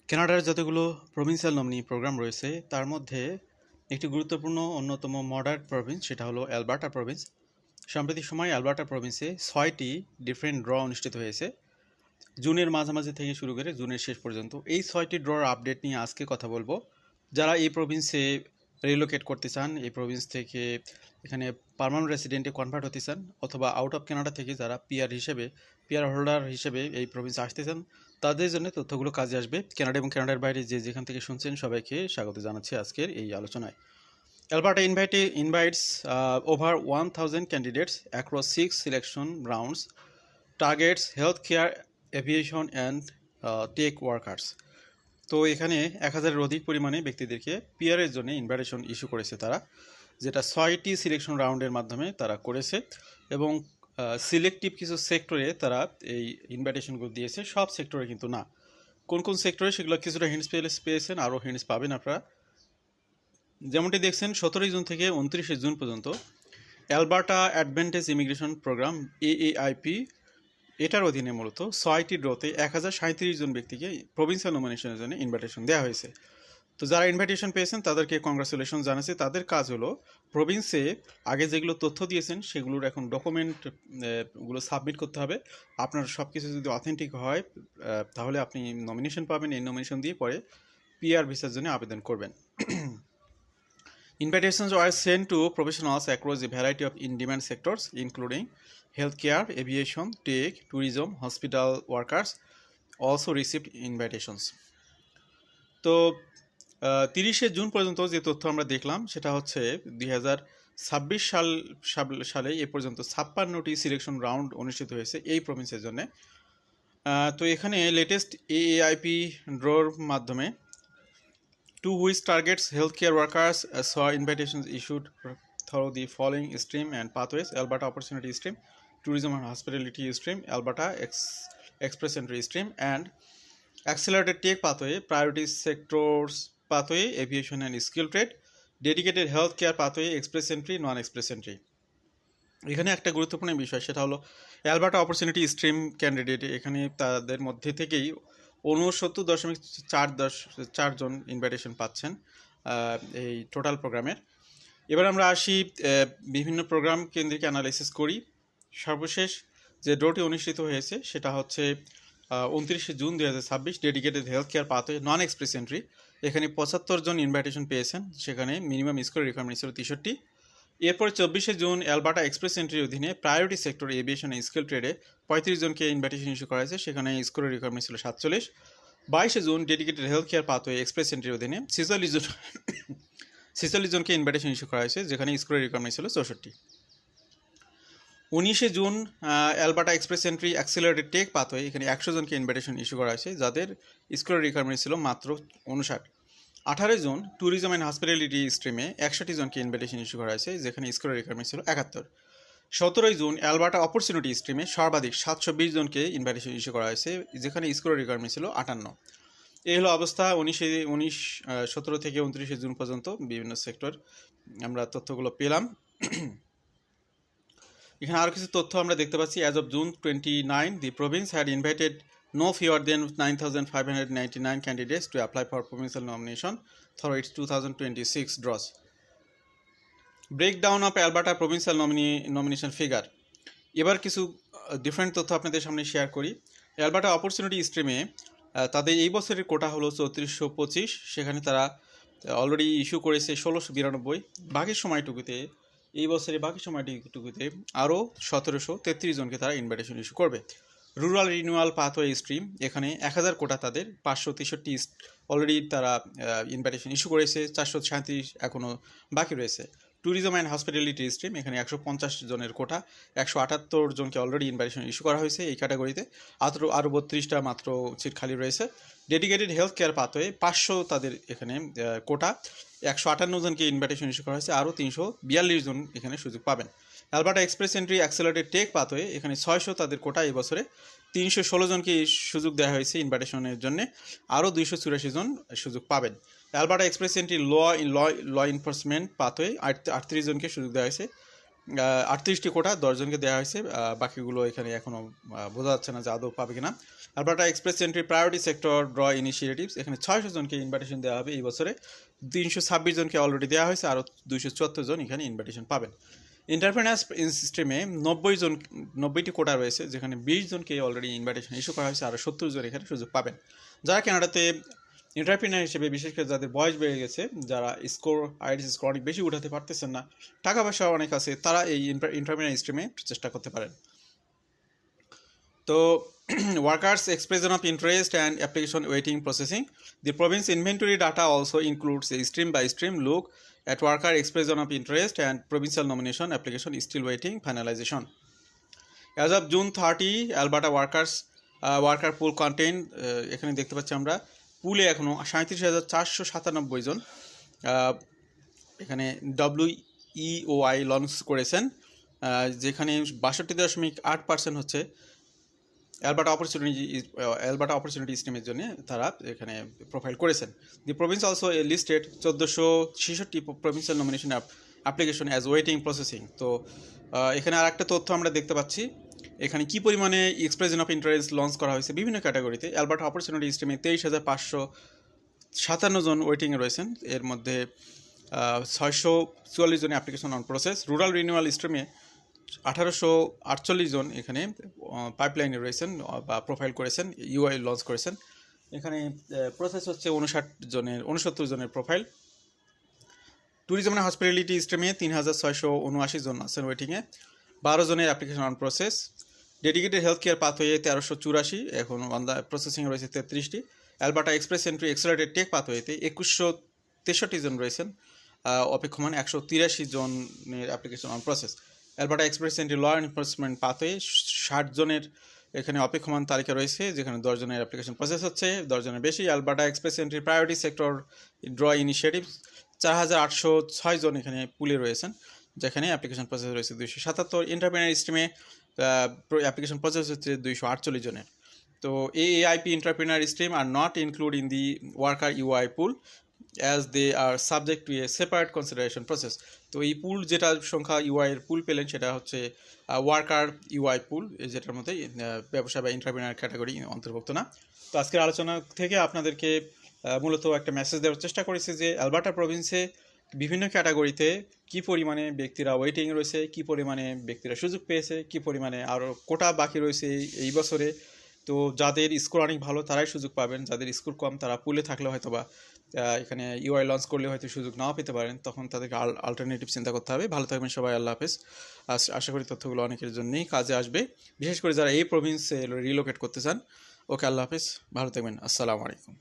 কানাডার যতগুলো provincial nominee programme রয়েছে তার মধ্যে একটি গুরুত্বপূর্ণ অন্যতম মডারেট প্রভিন্স সেটা হলো অ্যালবার্টা প্রভিন্স। সাম্প্রতিক সময়ে অ্যালবার্টা প্রভিন্সে 6টি ডিফারেন্ট ড্র অনুষ্ঠিত হয়েছে জুনের মাঝামাঝি থেকে শুরু করে জুনের শেষ পর্যন্ত। এই 6টি ড্রর আপডেট নিয়ে আজকে কথা বলবো। যারা এই প্রভিন্সে রিলোকেট করতে চান, এই প্রভিন্স থেকে এখানে পার্মানেন্ট রেসিডেন্টে কনভার্ট হতে চান, অথবা আউট অফ কানাডা থেকে যারা পিআর হোল্ডার হিসেবে এই প্রভিন্সে আসতে চান, তাদের জন্য তথ্যগুলো কাজে আসবে। কানাডা এবং কানাডার বাইরে যে যেখান থেকে শুনছেন সবাইকে স্বাগত জানাচ্ছি আজকের এই আলোচনায়। Alberta invites over 1,000 candidates across 6 selection rounds, targets healthcare, aviation and tech workers. তো এখানে 1,000-এর অধিক পরিমাণে ব্যক্তিদেরকে পিআরের জন্য ইনভাইটেশন ইস্যু করেছে তারা, যেটা 6টি সিলেকশন রাউন্ডের মাধ্যমে তারা করেছে এবং সিলেক্টিভ কিছু সেক্টরে তারা এই ইনভাইটেশনগুলো দিয়েছে, সব সেক্টরে কিন্তু না। কোন কোন সেক্টরে সেগুলো কিছুটা হিন্টস পেয়েছেন, আরও হিন্টস পাবেন আপনারা। যেমনটি দেখছেন 17 জুন থেকে 29 জুন পর্যন্ত Alberta advantage immigration program AAIP এটার অধীনে মূলত 6টি ড্রতে 1,037 জন ব্যক্তিকে প্রভিন্সিয়াল নমিনেশনের জন্য ইনভাইটেশন দেওয়া হয়েছে। তো যারা ইনভাইটেশন পেয়েছেন তাদেরকে কংগ্রাচুলেশন জানাচ্ছি। তাদের কাজ হলো প্রভিন্সে আগে যেগুলো তথ্য দিয়েছেন সেগুলোর এখন ডকুমেন্ট গুলো সাবমিট করতে হবে। আপনার সব কিছু যদি অথেন্টিক হয় তাহলে আপনি নমিনেশন পাবেন। এই নমিনেশন দিয়ে পরে PR ভিসার জন্য আবেদন করবেন। Invitations were sent to professionals across a variety of in-demand sectors, including healthcare, aviation, tech, tourism, hospital workers also received invitations. তো 30 জুন পর্যন্ত যে তথ্য আমরা দেখলাম সেটা হচ্ছে 2026 সালে এ পর্যন্ত 56টি সিলেকশন রাউন্ড অনুষ্ঠিত হয়েছে এই প্রভিন্সের জন্য। তো এখানে লেটেস্ট AAIP ড্রর মাধ্যমে to which targets healthcare workers saw invitations issued through the following stream and pathways: Alberta Opportunity Stream, Tourism and Hospitality Stream, Alberta Express Entry Stream, and Accelerated Tech Pathway, Priority Sectors Pathway, Aviation and Skill Trade, Dedicated Healthcare Pathway, Express Entry, Non-Express Entry. এখানে একটা গুরুত্বপূর্ণ বিষয় সেটা হলো Alberta opportunity stream candidate, এখানে তাদের মধ্যে থেকেই 69.4 জন ইনভাইটেশন পাচ্ছেন এই টোটাল প্রোগ্রামের। এবার আমরা আসি বিভিন্ন প্রোগ্রাম কেন্দ্রিক অ্যানালাইসিস করি। সর্বশেষ যে ড্রটি অনুষ্ঠিত হয়েছে সেটা হচ্ছে 29 June 2026 dedicated health care pathway non express entry. এখানে 75 জন ইনভাইটেশন পেয়েছেন, সেখানে মিনিমাম স্কোর রিকোয়ারমেন্ট ছিল 63। এরপরে 24 জুন অ্যালবার্টা এক্সপ্রেস এন্ট্রির অধীনে প্রায়োরিটি সেক্টর এভিয়েশন স্কিল ট্রেডে 35 জনকে ইনভাইটেশন ইস্যু করা হয়েছে, সেখানে স্কোরের রিকোয়ারমেন্ট ছিল 47। 22 June dedicated health care pathway express এন্ট্রির অধীনে 46 জনকে ইনভাইটেশন ইস্যু করা হয়েছে, যেখানে স্কোরের রিকোয়ারমেন্ট ছিল 64। 19 June Alberta express Entry accelerated tech pathway, এখানে 100 জনকে ইনভাইটেশন ইস্যু করা হয়েছে, যাদের স্কোরের রিকোয়ারমেন্ট ছিল মাত্র 59। 18 জুন ট্যুরিজম অ্যান্ড হসপিটালিটি স্ট্রিমে 61 জনকে ইনভাইটেশন ইস্যু করা হয়েছে, যেখানে স্কোরের রিকোয়ারমেন্ট ছিল 71। 17 জুন অ্যালবার্টা অপরচুনিটি স্ট্রিমে সর্বাধিক 720 জনকে ইনভাইটেশন ইস্যু করা হয়েছে, যেখানে স্কোরের রিকোয়ারমেন্ট ছিল 58। এই হলো অবস্থা 17 থেকে 29 জুন পর্যন্ত বিভিন্ন সেক্টর আমরা তথ্যগুলো পেলাম। এখানে আরও কিছু তথ্য আমরা দেখতে পাচ্ছি। As of June 29, the province had invited no fewer than 9,599 candidates to apply for provincial nomination through its 2026 draws. Breakdown of Alberta provincial nomination figure. এবার কিছু ডিফারেন্ট তথ্য আপনাদের সামনে শেয়ার করি। অ্যালবার্টা অপরচুনিটি স্ট্রিমে তাদের এই বছরের কোটা হলো 3425, সেখানে তারা অলরেডি ইস্যু করেছে 1692। বাকি সময়টুকুতে এই বছরের বাকি সময়টুকুতে আরও 1733 জনকে তারা ইনভাইটেশন ইস্যু করবে। রুরাল রিনিউয়াল পাথওয়ে স্ট্রিম, এখানে 1000 কোটা তাদের, 563 অলরেডি তারা ইনভাইটেশন ইস্যু করেছে, 437 এখনও বাকি রয়েছে। ট্যুরিজম অ্যান্ড হসপিটালিটি স্ট্রিম, এখানে 150 জনের কোটা, 178 জনকে অলরেডি ইনভাইটেশন ইস্যু করা হয়েছে এই ক্যাটাগরিতে, আরও 32টা মাত্র সিট খালি রয়েছে। ডেডিকেটেড হেলথ কেয়ার পাথওয়ে 500 তাদের এখানে কোটা, 158 জনকে ইনভাইটেশন ইস্যু করা হয়েছে, আরও 342 জন এখানে সুযোগ পাবেন। Alberta express Entry accelerated tech pathway, এখানে 600 তাদের কোটা, এই বছরে 316 জনকে সুযোগ দেওয়া হয়েছে ইনভাইটেশনের জন্য, আরও 284 জন সুযোগ পাবেন। Alberta express entry law enforcement pathway 38 জনকে সুযোগ দেওয়া হয়েছে, 38টি কোটা 10 জনকে দেওয়া হয়েছে, বাকিগুলো এখানে এখনও বোঝা যাচ্ছে না যে আদৌ পাবে কিনা। Alberta express entry priority sector draw initiatives, এখানে 600 জনকে ইনভাইটেশন দেওয়া হবে এই বছরে। 326 জনকে অলরেডি দেওয়া হয়েছে, আরও 274 জন এখানে ইনভাইটেশন পাবেন। এন্টারপ্রেনার্স স্ট্রিমে 90টি কোটা রয়েছে, যেখানে 20 জনকে অলরেডি ইনভাইটেশন ইস্যু করা হয়েছে, আরও 70 জন এখানে সুযোগ পাবেন। যারা কানাডাতে এন্টারপ্রেনার হিসেবে, বিশেষ করে যাদের বয়স বেড়ে গেছে, যারা আইএলটিএস স্কোর অনেক বেশি উঠাতে পারতেছেন না, টাকা পয়সা অনেক আছে, তারা এই এন্টারপ্রেনার স্ট্রিমে চেষ্টা করতে পারেন। তো workers expression of interest and application waiting processing. The province inventory data also includes a stream by stream look at worker expression of interest and provincial nomination application still waiting finalization. As of June 30, Alberta worker pool contain এখানে দেখতে পাচ্ছি আমরা পুলে এখনো 37,497 জন এখানে WEOI launch করেছেন, যেখানে 62.8% হচ্ছে অ্যালবার্টা অপরচুনিটি স্ট্রিমের জন্য তারা এখানে প্রোফাইল করেছেন। The province also listed 1466 provincial nomination application as waiting processing. তো এখানে আর একটা তথ্য আমরা দেখতে পাচ্ছি, এখানে কি পরিমাণে এক্সপ্রেশন অফ ইন্টারেস্ট লঞ্চ করা হয়েছে বিভিন্ন ক্যাটাগরিতে। অ্যালবার্টা অপরচুনিটি স্ট্রিমে 23,557 জন ওয়েটিংয়ে রয়েছেন, এর মধ্যে 644 জনের application on process. Rural renewal স্ট্রিমে 1848 জন এখানে পাইপলাইনে রয়েছেন বা প্রোফাইল করেছেন, ইউআই লঞ্চ করেছেন। এখানে প্রসেস হচ্ছে 69 জনের প্রোফাইল। ট্যুরিজম অ্যান্ড হসপিটালিটি স্ট্রিমে 3,679 জন আছেন ওয়েটিংয়ে, 12 জনের application on process. Dedicated health care pathway 1384, এখন অন দ্য প্রসেসিং রয়েছে 33টি। Alberta express entry accelerated tech পাথওয়েতে 2163 জন রয়েছেন অপেক্ষমান, 183 জনের application on process. Alberta express entry law enforcement pathway 60 জনের এখানে অপেক্ষমান তালিকা রয়েছে, যেখানে 10 জনের অ্যাপ্লিকেশন প্রসেস হচ্ছে, 10 জনের বেশি। Alberta express entry priority sector draw initiative 4,806 জন এখানে পুলে রয়েছেন, যেখানে অ্যাপ্লিকেশন প্রসেস রয়েছে 277। এন্টারপ্রেনার স্ট্রিমে অ্যাপ্লিকেশন প্রসেস হচ্ছে 248 জনের। তো AAIP entrepreneur stream are not include in the worker EOI pool as they are subject to a separate consideration process. তো এই পুল যেটা সংখ্যা ইউআইয়ের পুল পেলেন সেটা হচ্ছে ওয়ার্কার ইউআই পুল, যেটার মধ্যে ব্যবসা বা এন্টারপ্রেনার ক্যাটাগরি অন্তর্ভুক্ত না। তো আজকের আলোচনা থেকে আপনাদেরকে মূলত একটা মেসেজ দেওয়ার চেষ্টা করেছি যে অ্যালবার্টা প্রভিন্সে বিভিন্ন ক্যাটাগরিতে কী পরিমাণে ব্যক্তিরা ওয়েটিং রয়েছে, কী পরিমাণে ব্যক্তিরা সুযোগ পেয়েছে, কী পরিমাণে আরও কোটা বাকি রয়েছে এই বছরে। তো যাদের স্কোর অনেক ভালো তারাই সুযোগ পাবেন, যাদের স্কোর কম তারা পুলে থাকলে হয়তো বা এখানে ইউআই লঞ্চ করলে হয়তো সুযোগ নাও পেতে পারেন, তখন তাদেরকে অল্টারনেটিভ চিন্তা করতে হবে। ভালো থাকবেন সবাই, আল্লাহ হাফেজ। আশা করি তথ্যগুলো অনেকের জন্যই কাজে আসবে, বিশেষ করে যারা এই প্রভিন্সে রিলোকেট করতে চান। ওকে, আল্লাহ হাফেজ, ভালো থাকবেন, আসসালামু আলাইকুম।